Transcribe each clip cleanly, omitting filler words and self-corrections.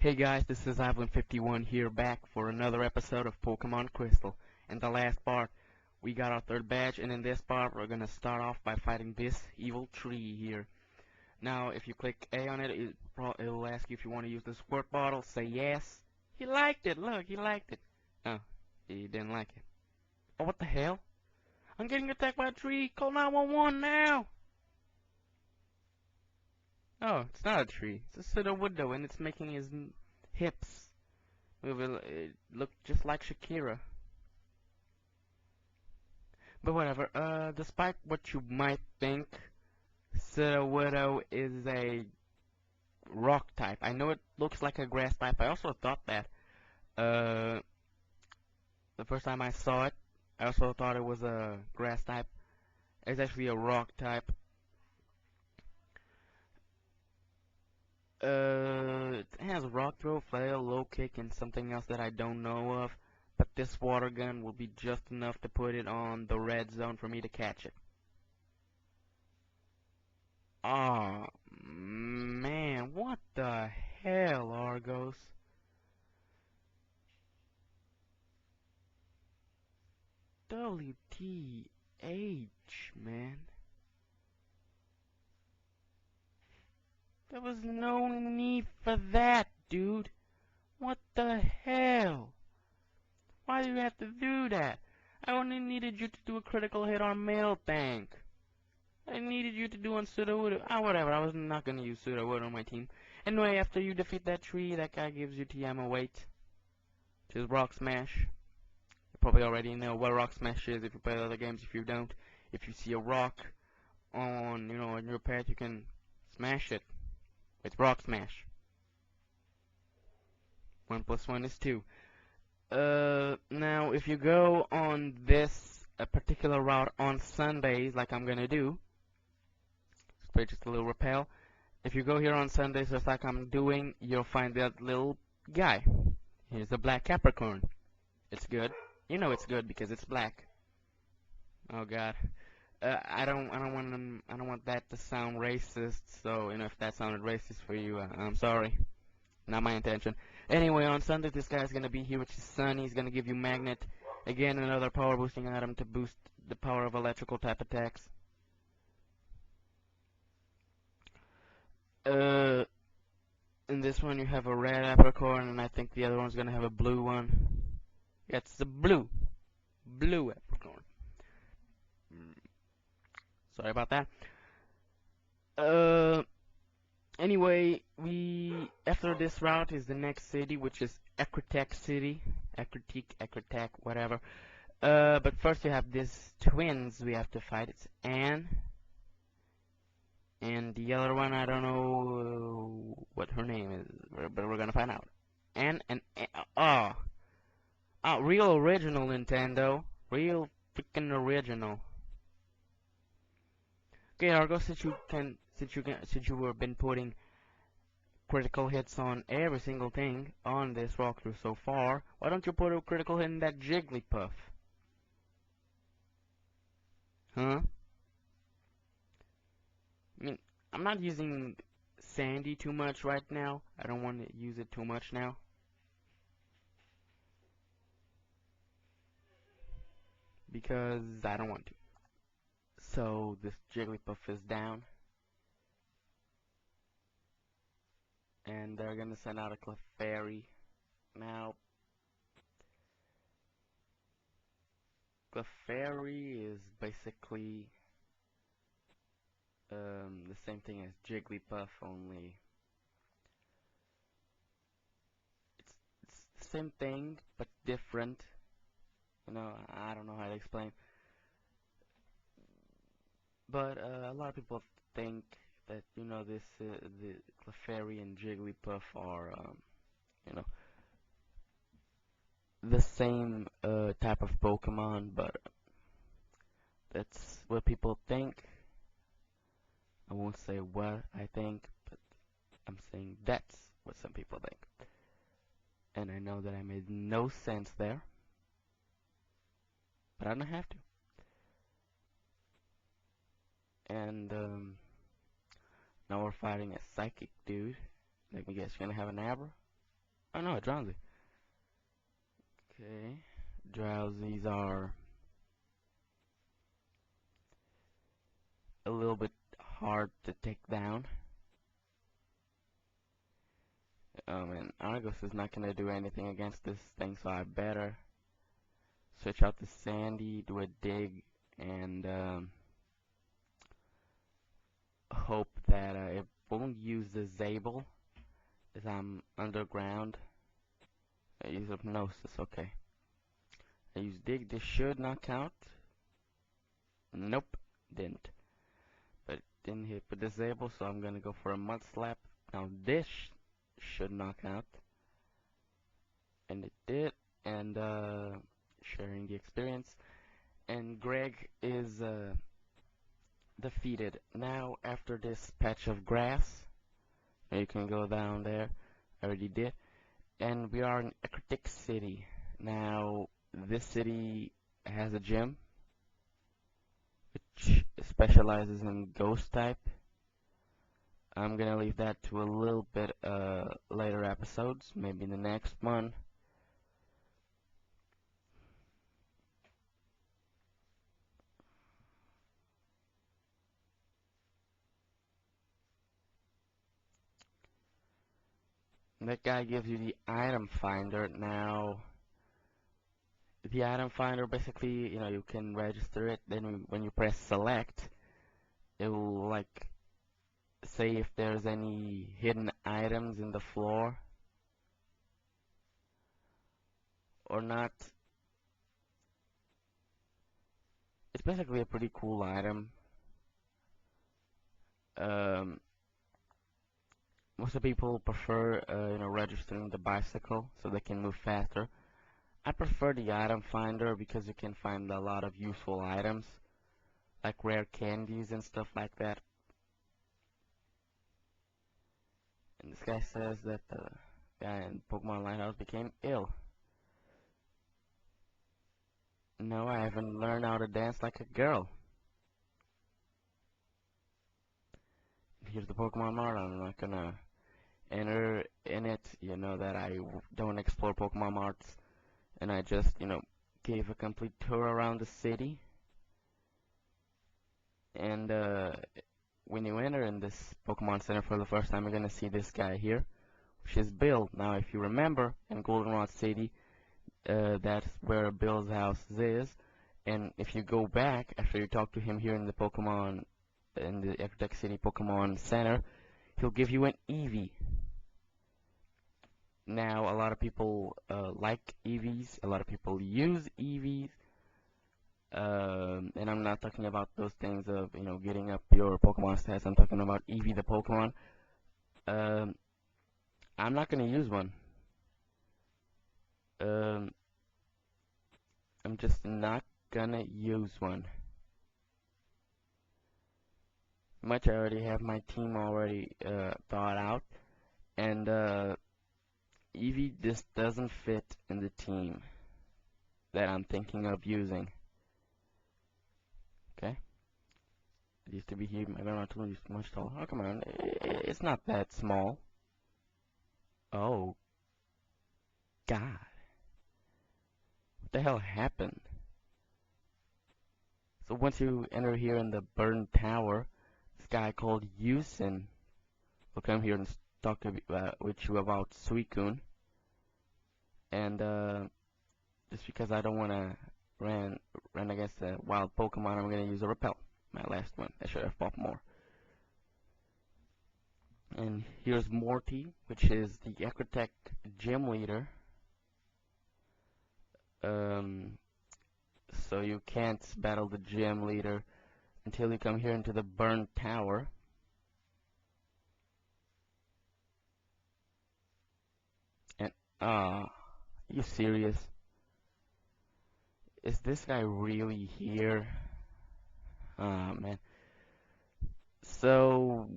Hey guys, this is Ivan51 here back for another episode of Pokemon Crystal. In the last part, we got our third badge, and in this part, we're gonna start off by fighting this evil tree here. Now, if you click A on it, it'll ask you if you want to use the squirt bottle. Say yes. He liked it, look, he liked it. Oh, he didn't like it. Oh, what the hell? I'm getting attacked by a tree! Call 911 now! Oh, it's not a tree. It's a pseudo widow, and it's making his hips look just like Shakira. But whatever. Despite what you might think, pseudo widow is a rock type. I know it looks like a grass type. I also thought that. Uh, the first time I saw it, I also thought it was a grass type. It's actually a rock type. It has rock throw, flail, low kick, and something else that I don't know of. But this water gun will be just enough to put it on the red zone for me to catch it. Aw, man, what the hell, Argos? WTH, man. There was no need for that, dude. What the hell? Why do you have to do that? I only needed you to do a critical hit on Mail Tank. I needed you to do on Pseudo-Wood. Whatever, I was not gonna use Pseudo-Wood on my team. Anyway, after you defeat that tree, that guy gives you Tiamo weight. Which is Rock Smash. You probably already know what Rock Smash is if you play other games. If you don't, if you see a rock on, in your path, you can smash it. It's Rock Smash. 1 plus 1 is 2. Now, if you go on this particular route on Sundays, like I'm gonna do, just a little repel. If you go here on Sundays, just like I'm doing, you'll find that little guy. Here's a black Capricorn. It's good. You know it's good because it's black. Oh God. I don't want that to sound racist. So if that sounded racist for you, I'm sorry. Not my intention. Anyway, on Sunday, this guy's gonna be here, which is Sunny. He's gonna give you Magnet. Again, another power boosting item to boost the power of electrical type attacks. In this one, you have a red Apricorn, and I think the other one's gonna have a blue one. Yeah, it's the blue Apricorn. Sorry about that. Anyway, after this route is the next city, which is Ecruetak City. Ecruetak, whatever. But first you have these twins we have to fight. It's Anne. And the other one, I don't know what her name is, but we're gonna find out. Anne and real original Nintendo. Real freaking original. Okay, Argo, since you have been putting critical hits on every single thing on this walkthrough so far, why don't you put a critical hit in that Jigglypuff? Huh? I mean, I'm not using Sandy too much right now. I don't want to use it too much now. Because I don't want to. So this Jigglypuff is down. And they're gonna send out a Clefairy. Now, Clefairy is basically the same thing as Jigglypuff, only it's the same thing but different. I don't know how to explain. But a lot of people think that the Clefairy and Jigglypuff are the same type of Pokemon, but that's what people think. I won't say what I think, but I'm saying that's what some people think. And I know that I made no sense there, but I don't have to. And now we're fighting a psychic dude. Let me guess, you're gonna have an Abra? Oh no, drowsy. Okay. Drowsies are a little bit hard to take down. And Argos is not gonna do anything against this thing, so I better switch out to Sandy, do a dig, and hope that it won't use the Zabel, as I'm underground. I use Hypnosis, okay. I use dig, this should not count. Nope, didn't. But it didn't hit with disable, so I'm gonna go for a mud slap. Now this should knock out. And it did, and sharing the experience. And Greg is defeated. Now after this patch of grass, you can go down there, I already did. And we are in Ecruetak City. Now this city has a gym which specializes in ghost type. I'm gonna leave that to a little bit later episodes, maybe the next one. That guy gives you the item finder. Now the item finder, basically, you can register it. Then when you press select, it will like say if there's any hidden items in the floor or not. It's basically a pretty cool item. Um, Most of the people prefer, registering the bicycle so they can move faster. I prefer the item finder because you can find a lot of useful items, like rare candies and stuff like that. And this guy says that the guy in Pokemon Lighthouse became ill. No, I haven't learned how to dance like a girl. Here's the Pokemon Mart. I'm not gonna enter in it. You know that I don't explore Pokemon Marts, and I just, gave a complete tour around the city. And when you enter in this Pokemon Center for the first time, you're gonna see this guy here, which is Bill. Now, if you remember, in Goldenrod City, that's where Bill's house is. And if you go back after you talk to him here in the Ecruetak City Pokemon Center, he'll give you an Eevee. Now, a lot of people like Eevees, a lot of people use Eevees, and I'm not talking about those things of, getting up your Pokemon stats. I'm talking about Eevee the Pokemon. Um, I'm not gonna use one. Um, I'm just not gonna use one. Much I already have my team already thought out, and Eevee just doesn't fit in the team that I'm thinking of using. Okay, it used to be here. I don't know, too much taller. Oh, come on, it's not that small. Oh God, what the hell happened? So once you enter here in the Burn Tower, this guy called Yusin will come here and talk with you about Suicune. And just because I don't want to run against a wild Pokemon, I'm going to use a Repel. My last one. I should have popped more. And here's Morty, which is the Ecruetak gym leader. So you can't battle the gym leader until you come here into the Burn Tower. And you serious? Is this guy really here? Oh man. So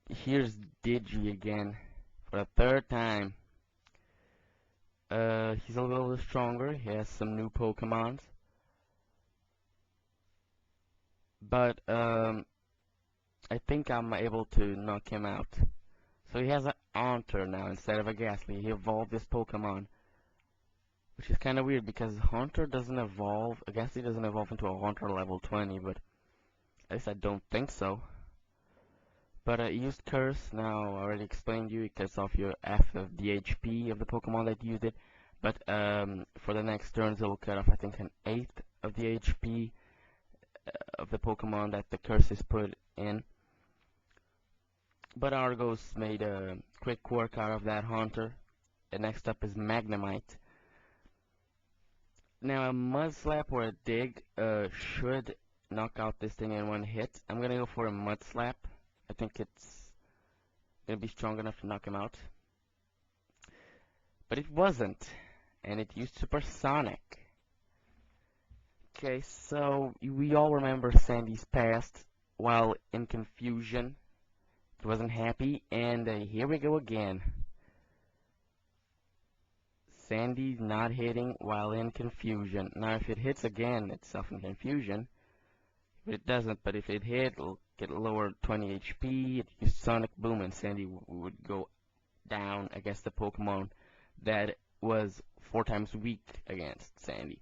here's Digi again for the third time. He's a little stronger. He has some new Pokemons. But I think I'm able to knock him out. So he has an Haunter now instead of a Ghastly. He evolved this Pokemon, which is kind of weird because Haunter doesn't evolve. A Ghastly doesn't evolve into a Haunter level 20, but at least I don't think so. But it used Curse. Now, I already explained you, it cuts off your F of the HP of the Pokemon that used it. But for the next turns, it will cut off, I think, an eighth of the HP of the Pokemon that the Curse is put in. But Argos made a quick work out of that Haunter. And next up is Magnemite. Now, a Mud Slap or a Dig should knock out this thing in one hit. I'm gonna go for a Mud Slap. I think it's gonna be strong enough to knock him out. But it wasn't, and it used Supersonic. Okay, so we all remember Sandy's past while in confusion. He wasn't happy, and here we go again. Sandy's not hitting while in confusion. Now, if it hits again, it's self in confusion. If it doesn't, but if it hit, it'll get lower 20 HP. It used Sonic Boom, and Sandy would go down against the Pokemon that was 4 times weak against Sandy.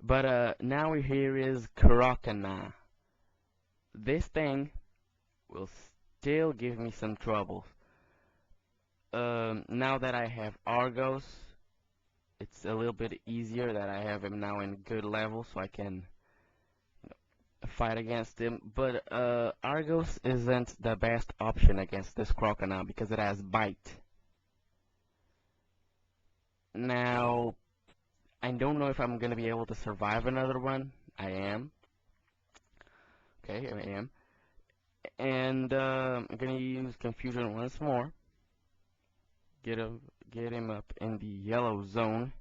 But now here is Karokana. This thing will still give me some trouble. Now that I have Argos, it's a little bit easier that I have him now in good level, so I can fight against him. But Argos isn't the best option against this Crocodile because it has Bite. Now, I don't know if I'm gonna be able to survive another one. I am. Okay, I am. And I'm gonna use Confusion once more. Get him up in the yellow zone.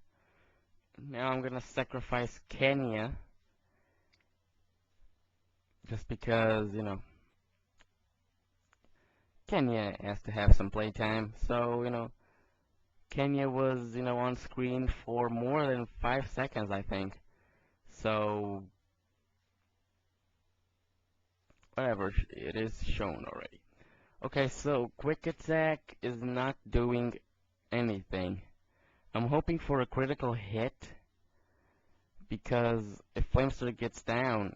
Now I'm gonna sacrifice Kenya. Just because, you know, Kenya has to have some playtime. So, you know, Kenya was, you know, on screen for more than 5 seconds, I think. So, whatever, it is shown already. Okay, so Quick Attack is not doing anything. I'm hoping for a critical hit, because if Flamester gets down,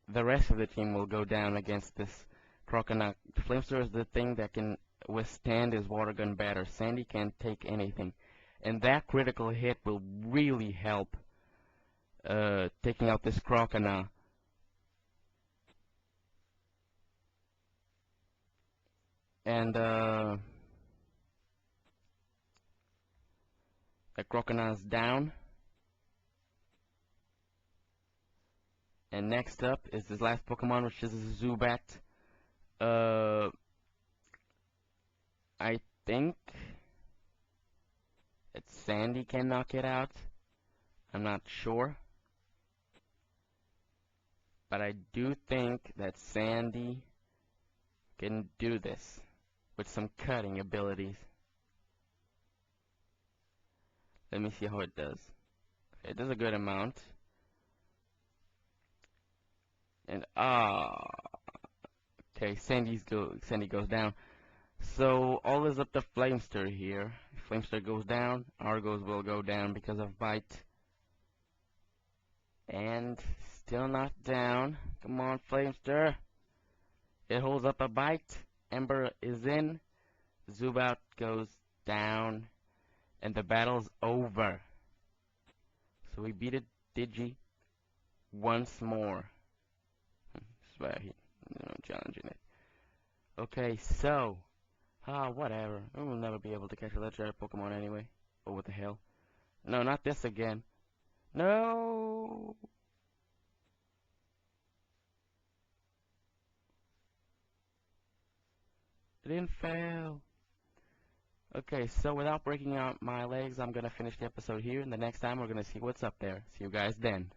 the rest of the team will go down against this Croconaut. Flamester is the thing that can withstand his water gun better. Sandy can't take anything. And that critical hit will really help taking out this Croconaut. And the Croconaut's down. And next up is this last Pokemon, which is Zubat. I think that Sandy can knock it out. I'm not sure. But I do think that Sandy can do this with some cutting abilities. Let me see how it does. Okay, it does a good amount. And okay, Sandy goes down. So all is up to Flamester here. If Flamester goes down, Argos will go down because of Bite. And still not down. Come on, Flamester. It holds up a Bite. Ember is in. Zubat goes down. And the battle's over. So we beat it, Digi, once more. That's why I'm challenging it. Okay, so whatever. We will never be able to catch a legendary Pokemon anyway. Oh, what the hell? No, not this again. No! It didn't fail. Okay, so without breaking out my legs, I'm gonna finish the episode here, and the next time we're gonna see what's up there. See you guys then.